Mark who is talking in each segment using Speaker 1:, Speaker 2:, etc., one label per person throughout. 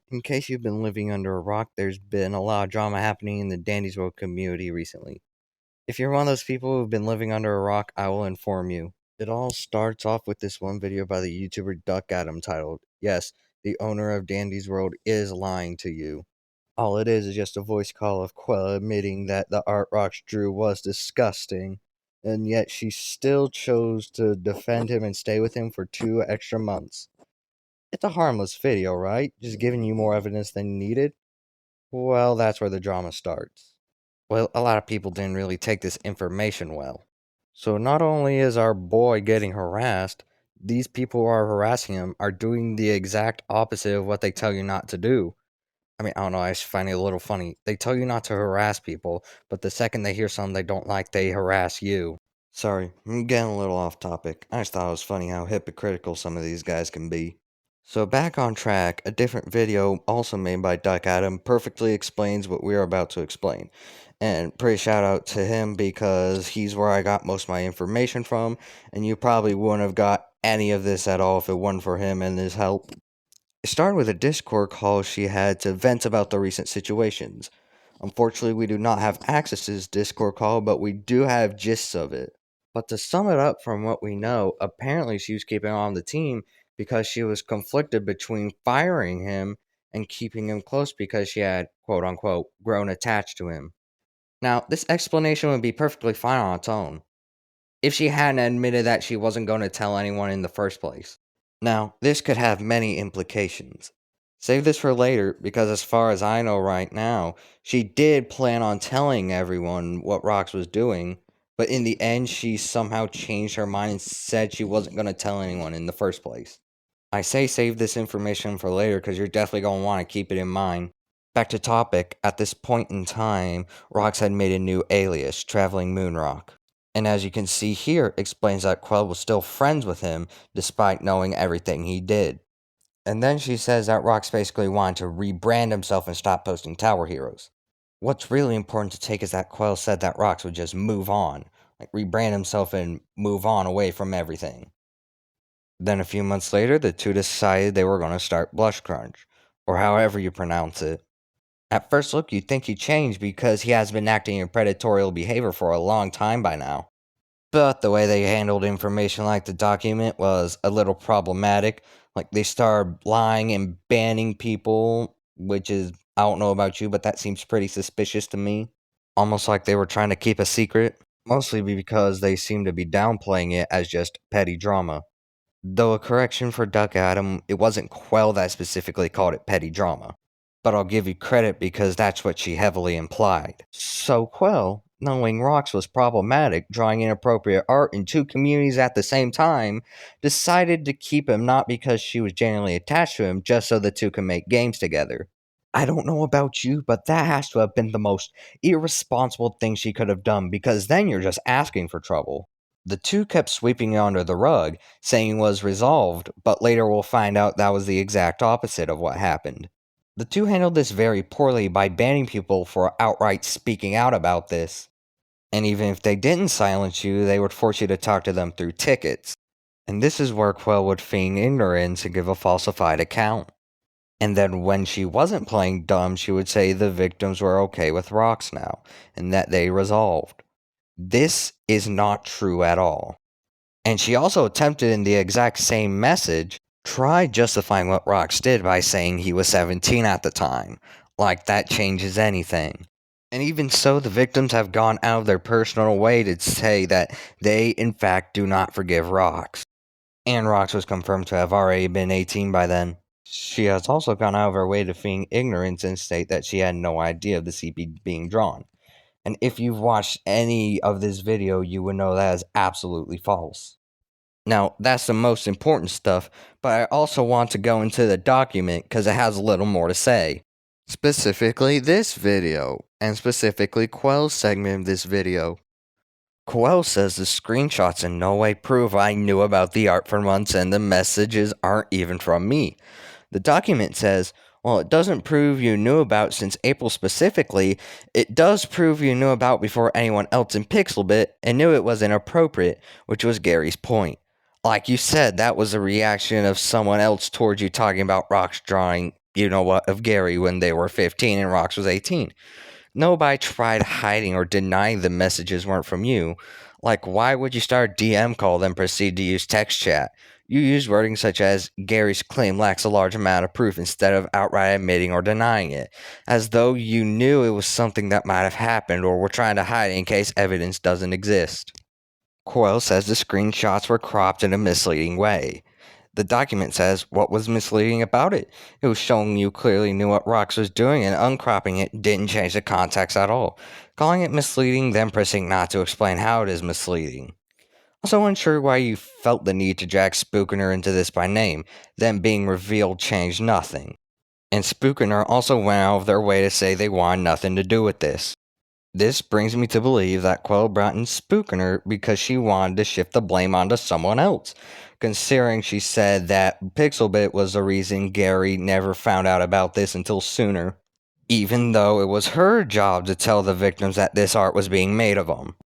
Speaker 1: In case you've been living under a rock, there's been a lot of drama happening in the Dandy's World community recently. If you're one of those people who've been living under a rock, I will inform you. It all starts off with this one video by the YouTuber Duck Adam titled, "Yes, the owner of Dandy's World is lying to you." All it is just a voice call of Qwel admitting that the art Rocks drew was disgusting, and yet she still chose to defend him and stay with him for 2 extra months. It's a harmless video, right? Just giving you more evidence than you needed? Well, that's where the drama starts. Well, a lot of people didn't really take this information well. So not only is our boy getting harassed, these people who are harassing him are doing the exact opposite of what they tell you not to do. I mean, I don't know, I just find it a little funny. They tell you not to harass people, but the second they hear something they don't like, they harass you. Sorry, I'm getting a little off topic. I just thought it was funny how hypocritical some of these guys can be. So back on track, a different video also made by Duck Adam perfectly explains what we are about to explain. And pretty shout out to him because he's where I got most of my information from, and you probably wouldn't have got any of this at all if it wasn't for him and his help. It started with a Discord call she had to vent about the recent situations. Unfortunately, we do not have access to this Discord call, but we do have gists of it. But to sum it up from what we know, apparently she was keeping on the team because she was conflicted between firing him and keeping him close because she had, quote unquote, grown attached to him. Now, this explanation would be perfectly fine on its own if she hadn't admitted that she wasn't going to tell anyone in the first place. Now, this could have many implications. Save this for later, because as far as I know right now, she did plan on telling everyone what Rox was doing, but in the end, she somehow changed her mind and said she wasn't going to tell anyone in the first place. I say save this information for later because you're definitely going to want to keep it in mind. Back to topic, at this point in time, Rox had made a new alias, Traveling Moonrock. And as you can see here, explains that Qwel was still friends with him despite knowing everything he did. And then she says that Rox basically wanted to rebrand himself and stop posting Tower Heroes. What's really important to take is that Qwel said that Rox would just move on, like rebrand himself and move on away from everything. Then a few months later, the two decided they were going to start Blush Crunch, or however you pronounce it. At first look, you'd think he changed because he has been acting in predatory behavior for a long time by now. But the way they handled information like the document was a little problematic. Like they started lying and banning people, which is, I don't know about you, but that seems pretty suspicious to me. Almost like they were trying to keep a secret. Mostly because they seem to be downplaying it as just petty drama. Though a correction for Duck Adam, it wasn't Qwel that specifically called it petty drama. But I'll give you credit because that's what she heavily implied. So Qwel, knowing Rox was problematic, drawing inappropriate art in two communities at the same time, decided to keep him not because she was genuinely attached to him, just so the two can make games together. I don't know about you, but that has to have been the most irresponsible thing she could have done because then you're just asking for trouble. The two kept sweeping it under the rug, saying it was resolved, but later we'll find out that was the exact opposite of what happened. The two handled this very poorly by banning people for outright speaking out about this. And even if they didn't silence you, they would force you to talk to them through tickets. And this is where Qwel would feign ignorance and give a falsified account. And then when she wasn't playing dumb, she would say the victims were okay with Rox now, and that they resolved. This is not true at all. And she also attempted in the exact same message, tried justifying what Rox did by saying he was 17 at the time. Like that changes anything. And even so, the victims have gone out of their personal way to say that they, in fact, do not forgive Rox. And Rox was confirmed to have already been 18 by then. She has also gone out of her way to feign ignorance and state that she had no idea of the CP being drawn. And if you've watched any of this video, you would know that is absolutely false. Now, that's the most important stuff, but I also want to go into the document because it has a little more to say. Specifically this video, and specifically Qwel's segment of this video. Qwel says the screenshots in no way prove I knew about the art for months and the messages aren't even from me. The document says, well, it doesn't prove you knew about since April specifically, it does prove you knew about before anyone else in Pixelbit and knew it was inappropriate, which was Gary's point. Like you said, that was a reaction of someone else towards you talking about Rox drawing you know what, of Gary when they were 15 and Rox was 18. Nobody tried hiding or denying the messages weren't from you. Like, why would you start a DM call then proceed to use text chat? You use wording such as, Gary's claim lacks a large amount of proof, instead of outright admitting or denying it, as though you knew it was something that might have happened or were trying to hide in case evidence doesn't exist. Qwel says the screenshots were cropped in a misleading way. The document says, what was misleading about it? It was showing you clearly knew what Rox was doing, and uncropping it didn't change the context at all. Calling it misleading, then proceeding not to explain how it is misleading. Also unsure why you felt the need to drag Spookiner into this by name, then being revealed changed nothing. And Spookiner also went out of their way to say they wanted nothing to do with this. This brings me to believe that Qwel brought in Spookiner because she wanted to shift the blame onto someone else, considering she said that Pixelbit was the reason Gary never found out about this until sooner, even though it was her job to tell the victims that this art was being made of them.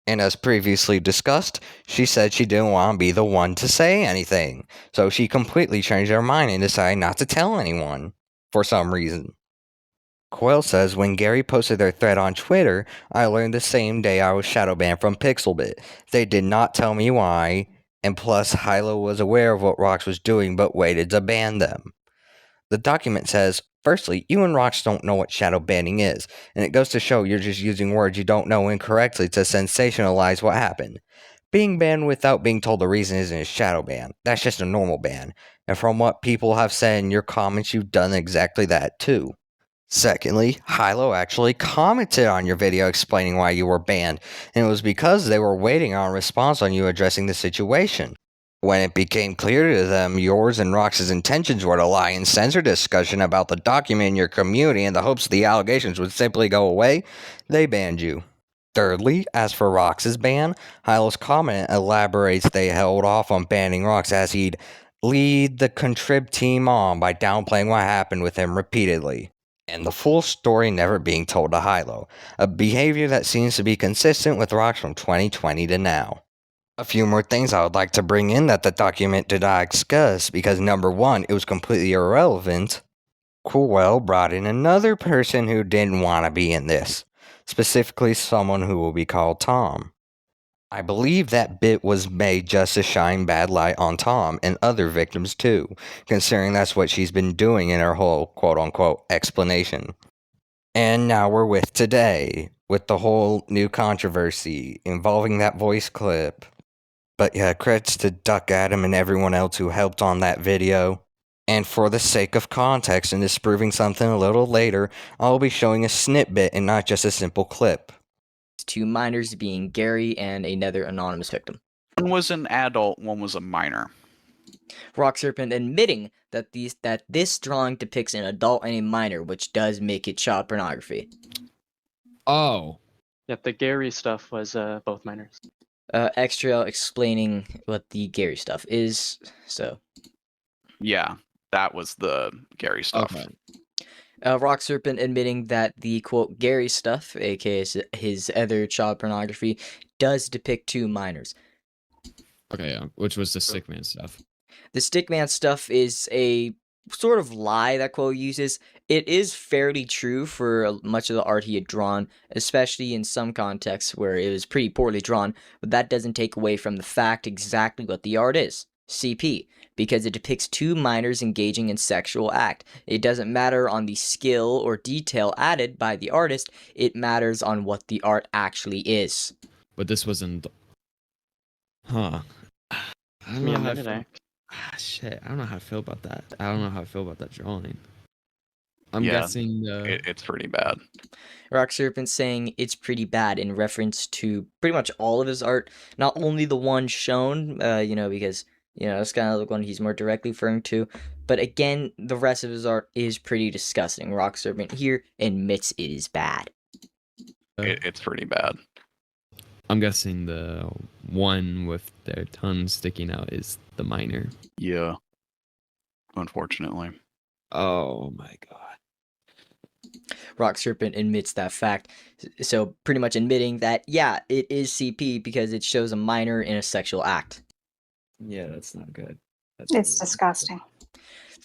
Speaker 1: And as previously discussed, she said she didn't want to be the one to say anything, so she completely changed her mind and decided not to tell anyone, for some reason. Qwel says, when Gary posted their thread on Twitter, I learned the same day I was shadow banned from Pixelbit. They did not tell me why, and plus Hilo was aware of what Rox was doing but waited to ban them. The document says, firstly, you and Rox don't know what shadow banning is, and it goes to show you're just using words you don't know incorrectly to sensationalize what happened. Being banned without being told the reason isn't a shadow ban, that's just a normal ban, and from what people have said in your comments, you've done exactly that too. Secondly, Hilo actually commented on your video explaining why you were banned, and it was because they were waiting on a response on you addressing the situation. When it became clear to them yours and Rox's intentions were to lie and censor discussion about the document in your community in the hopes the allegations would simply go away, they banned you. Thirdly, as for Rox's ban, Hilo's comment elaborates they held off on banning Rox as he'd lead the contrib team on by downplaying what happened with him repeatedly, and the full story never being told to Hilo, a behavior that seems to be consistent with Rox from 2020 to now. A few more things I would like to bring in that the document did not discuss, because number one, it was completely irrelevant. Qwel brought in another person who didn't want to be in this, specifically someone who will be called Tom. I believe that bit was made just to shine bad light on Tom and other victims too, considering that's what she's been doing in her whole quote-unquote explanation. And now we're with today, with the whole new controversy involving that voice clip. But yeah, credits to Duck Adam and everyone else who helped on that video. And for the sake of context and disproving something a little later, I'll be showing a snippet and not just a simple clip.
Speaker 2: Two minors being Gary and another anonymous victim.
Speaker 3: One was an adult, one was a minor.
Speaker 2: Rock Serpent admitting that this drawing depicts an adult and a minor, which does make it child pornography.
Speaker 4: Oh.
Speaker 5: Yep, the Gary stuff was both minors.
Speaker 2: Extra explaining what the Gary stuff is, so.
Speaker 3: Yeah, that was the Gary stuff.
Speaker 4: Okay.
Speaker 2: Rock Serpent admitting that the, quote, Gary stuff, aka his other child pornography, does depict two minors.
Speaker 4: Okay, yeah, which was the Stickman stuff.
Speaker 2: The Stickman stuff is a sort of lie that Qwel uses. It is fairly true for much of the art he had drawn, especially in some contexts where it was pretty poorly drawn, but that doesn't take away from the fact exactly what the art is. CP. Because it depicts two minors engaging in sexual act. It doesn't matter on the skill or detail added by the artist, it matters on what the art actually is.
Speaker 4: But this wasn't... Huh. I don't know how I feel. Shit, I don't know how I feel about that. I don't know how I feel about that drawing. I'm guessing...
Speaker 3: It's pretty bad.
Speaker 2: Rock Serpent saying it's pretty bad in reference to pretty much all of his art. Not only the one shown, because... that's kind of the one he's more directly referring to. But again, the rest of his art is pretty disgusting. Rock Serpent here admits it is bad.
Speaker 3: It's pretty bad.
Speaker 4: I'm guessing the one with their tongue sticking out is the minor.
Speaker 3: Yeah. Unfortunately.
Speaker 4: Oh my god.
Speaker 2: Rock Serpent admits that fact. So pretty much admitting that, yeah, it is CP because it shows a minor in a sexual act.
Speaker 4: Yeah, that's not good.
Speaker 6: It's disgusting.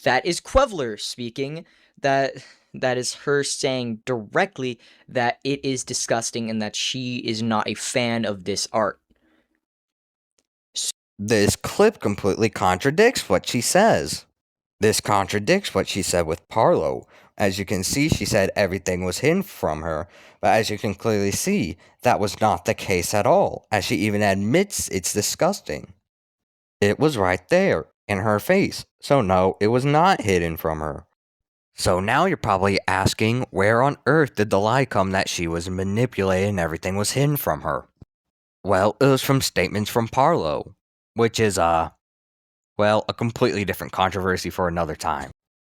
Speaker 2: That is Qwel speaking. That is her saying directly that it is disgusting and that she is not a fan of this art.
Speaker 1: This clip completely contradicts what she says. This contradicts what she said with Parlo. As you can see, she said everything was hidden from her, but as you can clearly see, that was not the case at all, as she even admits it's disgusting. It was right there, in her face, so no, it was not hidden from her. So now you're probably asking, where on earth did the lie come that she was manipulated and everything was hidden from her? Well, it was from statements from Parlo, which is, well, a completely different controversy for another time.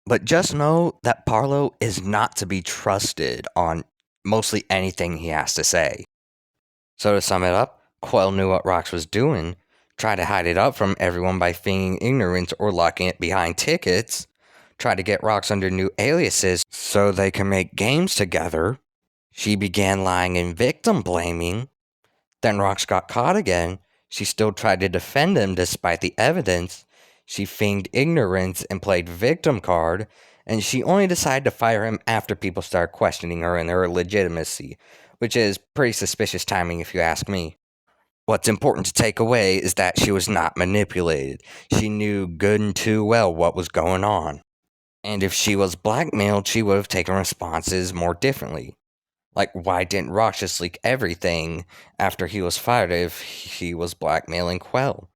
Speaker 1: But just know that Parlo is not to be trusted on mostly anything he has to say. So to sum it up, Qwel knew what Rox was doing, tried to hide it up from everyone by feigning ignorance or locking it behind tickets, tried to get Rox under new aliases so they can make games together. She began lying and victim blaming. Then Rox got caught again. She still tried to defend him despite the evidence. She feigned ignorance and played victim card, and she only decided to fire him after people started questioning her and her legitimacy, which is pretty suspicious timing if you ask me. What's important to take away is that she was not manipulated. She knew good and too well what was going on. And if she was blackmailed, she would have taken responses more differently. Like, why didn't Rox just leak everything after he was fired if he was blackmailing Qwel?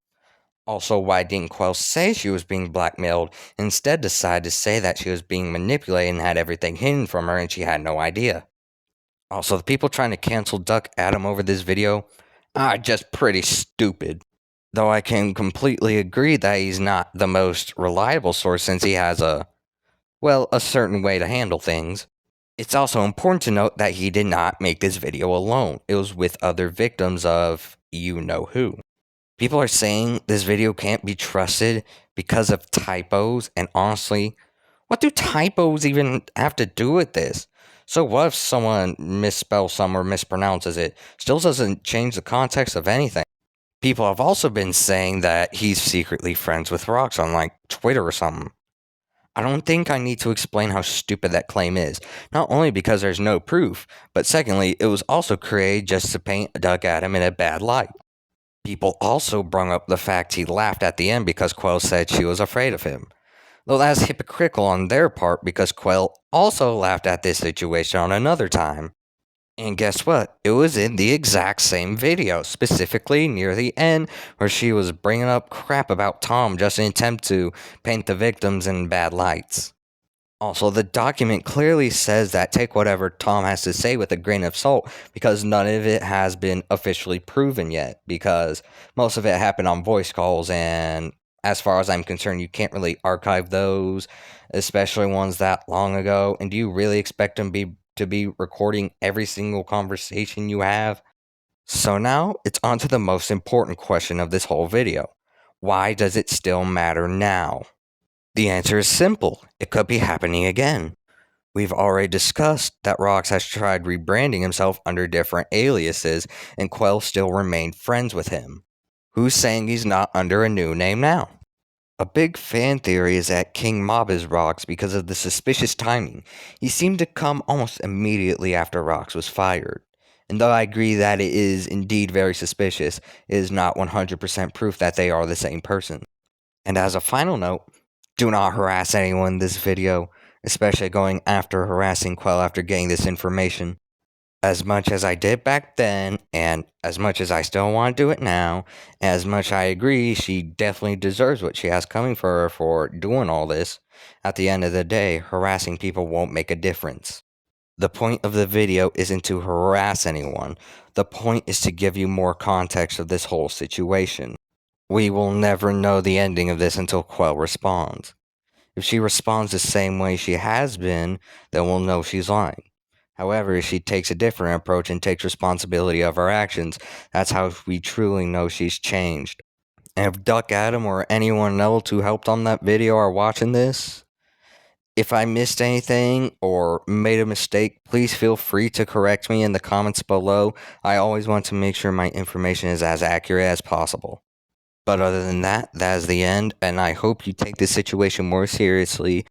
Speaker 1: Also, why didn't Qwel say she was being blackmailed, instead decide to say that she was being manipulated and had everything hidden from her and she had no idea? Also, the people trying to cancel Duck Adam over this video are just pretty stupid. Though I can completely agree that he's not the most reliable source since he has a certain way to handle things. It's also important to note that he did not make this video alone. It was with other victims of you know who. People are saying this video can't be trusted because of typos, and honestly, what do typos even have to do with this? So what if someone misspells some or mispronounces it? Still doesn't change the context of anything. People have also been saying that he's secretly friends with Rox on like Twitter or something. I don't think I need to explain how stupid that claim is, not only because there's no proof, but secondly, it was also created just to paint Doug Adam in a bad light. People also brought up the fact he laughed at the end because Qwel said she was afraid of him. Though that's hypocritical on their part because Qwel also laughed at this situation on another time. And guess what? It was in the exact same video, specifically near the end, where she was bringing up crap about Tom just in an attempt to paint the victims in bad lights. Also, the document clearly says that take whatever Tom has to say with a grain of salt because none of it has been officially proven yet because most of it happened on voice calls, and as far as I'm concerned, you can't really archive those, especially ones that long ago. And do you really expect them to be recording every single conversation you have? So now it's on to the most important question of this whole video. Why does it still matter now? The answer is simple. It could be happening again. We've already discussed that Rox has tried rebranding himself under different aliases, and Qwel still remained friends with him. Who's saying he's not under a new name now? A big fan theory is that King Mob is Rox because of the suspicious timing. He seemed to come almost immediately after Rox was fired. And though I agree that it is indeed very suspicious, it is not 100% proof that they are the same person. And as a final note, do not harass anyone in this video, especially going after harassing Qwel after getting this information. As much as I did back then, and as much as I still want to do it now, as much I agree she definitely deserves what she has coming for her for doing all this, at the end of the day, harassing people won't make a difference. The point of the video isn't to harass anyone. The point is to give you more context of this whole situation. We will never know the ending of this until Qwel responds. If she responds the same way she has been, then we'll know she's lying. However, if she takes a different approach and takes responsibility of her actions, that's how we truly know she's changed. And if Duck Adam or anyone else who helped on that video are watching this, if I missed anything or made a mistake, please feel free to correct me in the comments below. I always want to make sure my information is as accurate as possible. But other than that, that is the end, and I hope you take this situation more seriously